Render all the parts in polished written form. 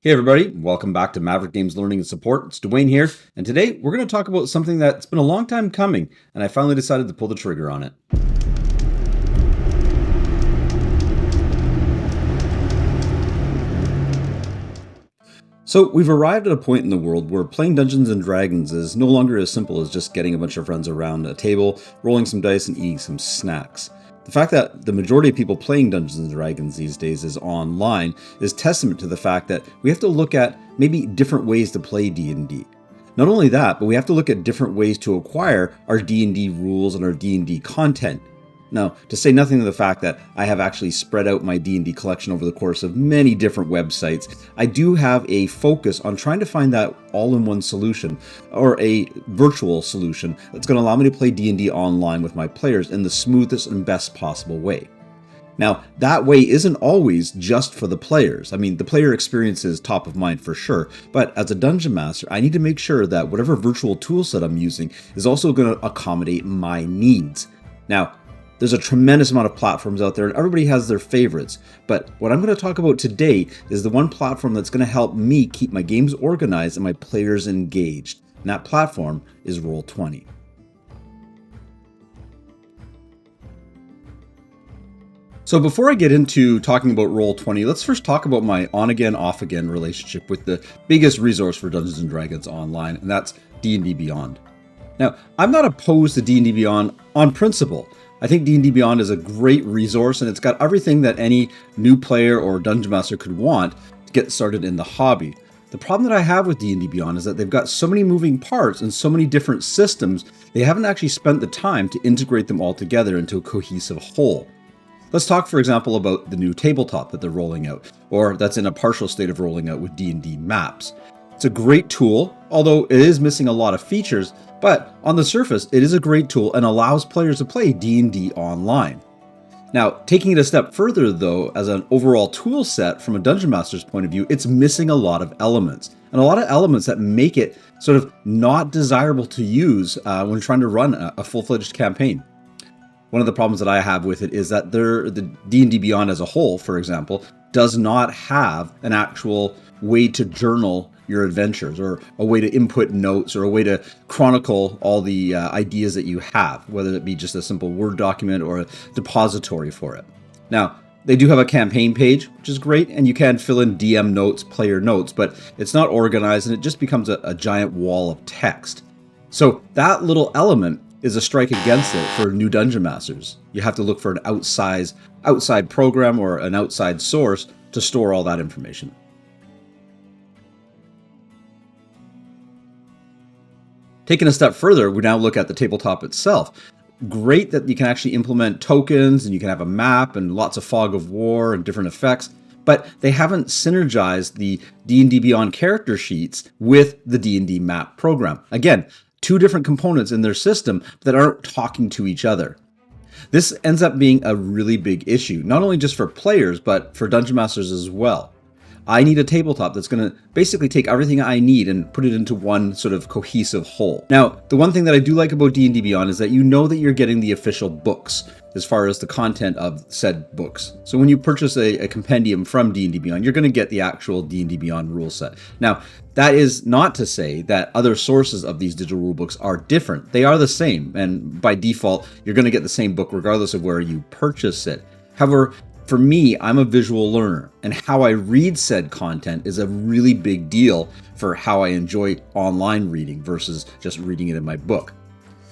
Hey everybody, welcome back to Maverick Games Learning and Support. It's Dwayne here, and today we're going to talk about something that's been a long time coming, and I finally decided to pull the trigger on it. So we've arrived at a point in the world where playing Dungeons & Dragons is no longer as simple as just getting a bunch of friends around a table, rolling some dice, and eating some snacks. The fact that the majority of people playing Dungeons & Dragons these days is online is testament to the fact that we have to look at maybe different ways to play D&D. Not only that, but we have to look at different ways to acquire our D&D rules and our D&D content. Now, to say nothing of the fact that I have actually spread out my D&D collection over the course of many different websites, I do have a focus on trying to find that all-in-one solution, or a virtual solution, that's going to allow me to play D&D online with my players in the smoothest and best possible way. Now, that way isn't always just for the players. I mean, the player experience is top of mind for sure, but as a Dungeon Master, I need to make sure that whatever virtual toolset I'm using is also going to accommodate my needs. Now, there's a tremendous amount of platforms out there and everybody has their favorites, but what I'm going to talk about today is the one platform that's going to help me keep my games organized and my players engaged, and that platform is Roll20. So before I get into talking about Roll20, let's first talk about my on-again, off-again relationship with the biggest resource for Dungeons & Dragons online, and that's DnD Beyond. Now, I'm not opposed to DnD Beyond on principle. I think D&D Beyond is a great resource and it's got everything that any new player or Dungeon Master could want to get started in the hobby. The problem that I have with D&D Beyond is that they've got so many moving parts and so many different systems, they haven't actually spent the time to integrate them all together into a cohesive whole. Let's talk, for example, about the new tabletop that they're rolling out, or that's in a partial state of rolling out with D&D Maps. It's a great tool, although it is missing a lot of features, but on the surface, it is a great tool and allows players to play D&D online. Now, taking it a step further though, as an overall tool set from a Dungeon Master's point of view, it's missing a lot of elements, and a lot of elements that make it sort of not desirable to use when trying to run a full-fledged campaign. One of the problems that I have with it is that the D&D Beyond as a whole, for example, does not have an actual way to journal your adventures, or a way to input notes, or a way to chronicle all the ideas that you have, whether it be just a simple Word document or a depository for it. Now, they do have a campaign page, which is great, and you can fill in DM notes, player notes, but it's not organized and it just becomes a giant wall of text. So that little element is a strike against it for new Dungeon Masters. You have to look for an outside program or an outside source to store all that information. Taking a step further, we now look at the tabletop itself. Great that you can actually implement tokens and you can have a map and lots of fog of war and different effects, but they haven't synergized the D&D Beyond character sheets with the D&D map program. Again, two different components in their system that aren't talking to each other. This ends up being a really big issue, not only just for players, but for Dungeon Masters as well. I need a tabletop that's going to basically take everything I need and put it into one sort of cohesive whole. Now, the one thing that I do like about D&D Beyond is that you know that you're getting the official books as far as the content of said books. So when you purchase a compendium from D&D Beyond, you're going to get the actual D&D Beyond rule set. Now, that is not to say that other sources of these digital rule books are different. They are the same, and by default, you're going to get the same book regardless of where you purchase it. However, for me, I'm a visual learner, and how I read said content is a really big deal for how I enjoy online reading versus just reading it in my book.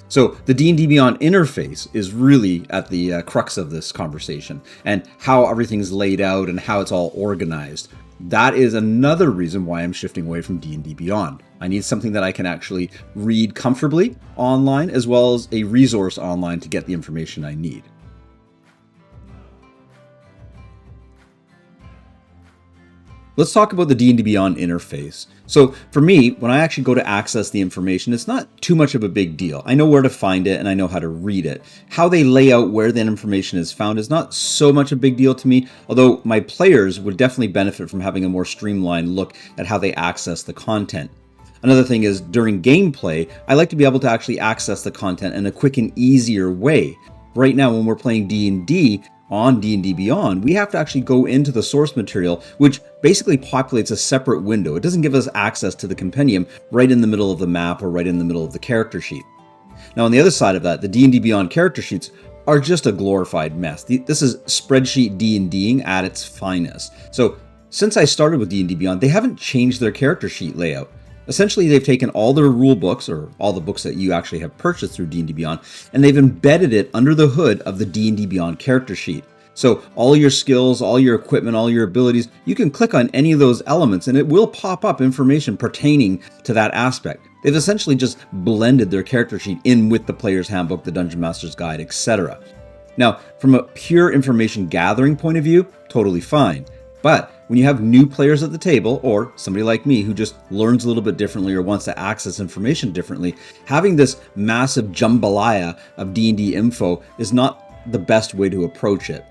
So the D&D Beyond interface is really at the crux of this conversation, and how everything's laid out and how it's all organized. That is another reason why I'm shifting away from D&D Beyond. I need something that I can actually read comfortably online, as well as a resource online to get the information I need. Let's talk about the D&D Beyond interface. So for me, when I actually go to access the information, it's not too much of a big deal. I know where to find it and I know how to read it. How they lay out where that information is found is not so much a big deal to me, although my players would definitely benefit from having a more streamlined look at how they access the content. Another thing is, during gameplay, I like to be able to actually access the content in a quick and easier way. Right now, when we're playing D&D, on D&D Beyond, we have to actually go into the source material, which basically populates a separate window. It doesn't give us access to the compendium right in the middle of the map or right in the middle of the character sheet. Now, on the other side of that, the D&D Beyond character sheets are just a glorified mess. This is spreadsheet D&Ding at its finest. So since I started with D&D Beyond, they haven't changed their character sheet layout. Essentially, they've taken all their rule books, or all the books that you actually have purchased through D&D Beyond, and they've embedded it under the hood of the D&D Beyond character sheet. So all your skills, all your equipment, all your abilities, you can click on any of those elements and it will pop up information pertaining to that aspect. They've essentially just blended their character sheet in with the player's handbook, the Dungeon Master's Guide, etc. Now, from a pure information gathering point of view, totally fine. But when you have new players at the table, or somebody like me who just learns a little bit differently or wants to access information differently, having this massive jambalaya of D&D info is not the best way to approach it.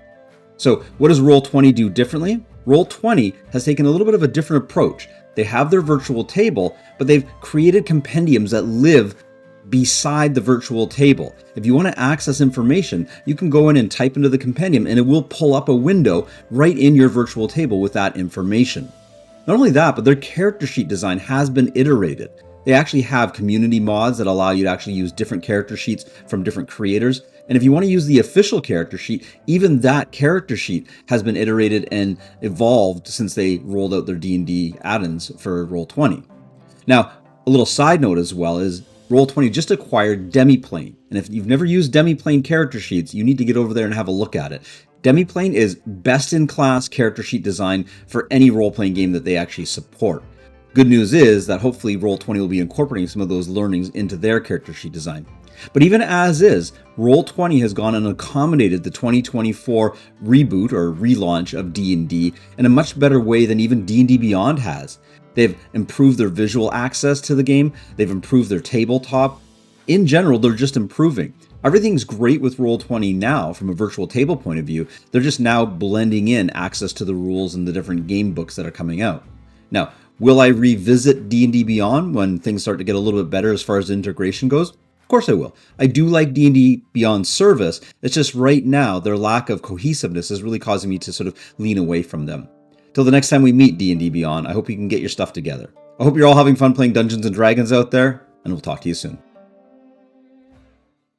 So what does Roll20 do differently? Roll20 has taken a little bit of a different approach. They have their virtual table, but they've created compendiums that live beside the virtual table. If you want to access information, you can go in and type into the compendium and it will pull up a window right in your virtual table with that information. Not only that, but their character sheet design has been iterated. They actually have community mods that allow you to actually use different character sheets from different creators. And if you want to use the official character sheet, even that character sheet has been iterated and evolved since they rolled out their D&D add-ins for Roll20. Now, a little side note as well is Roll20 just acquired Demiplane. And if you've never used Demiplane character sheets, you need to get over there and have a look at it. Demiplane is best-in-class character sheet design for any role-playing game that they actually support. Good news is that hopefully Roll20 will be incorporating some of those learnings into their character sheet design. But even as is, Roll20 has gone and accommodated the 2024 reboot or relaunch of D&D in a much better way than even D&D Beyond has. They've improved their visual access to the game. They've improved their tabletop. In general, they're just improving. Everything's great with Roll20 now from a virtual table point of view. They're just now blending in access to the rules and the different game books that are coming out. Now, will I revisit D&D Beyond when things start to get a little bit better as far as integration goes? Of course I will. I do like D&D Beyond service. It's just right now, their lack of cohesiveness is really causing me to sort of lean away from them. Till the next time we meet D&D Beyond, I hope you can get your stuff together. I hope you're all having fun playing Dungeons & Dragons out there, and we'll talk to you soon.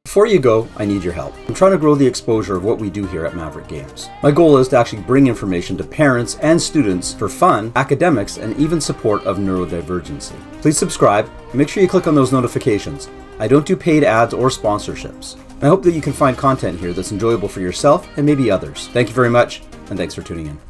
Before you go, I need your help. I'm trying to grow the exposure of what we do here at Maverick Games. My goal is to actually bring information to parents and students for fun, academics, and even support of neurodivergency. Please subscribe, and make sure you click on those notifications. I don't do paid ads or sponsorships. And I hope that you can find content here that's enjoyable for yourself and maybe others. Thank you very much, and thanks for tuning in.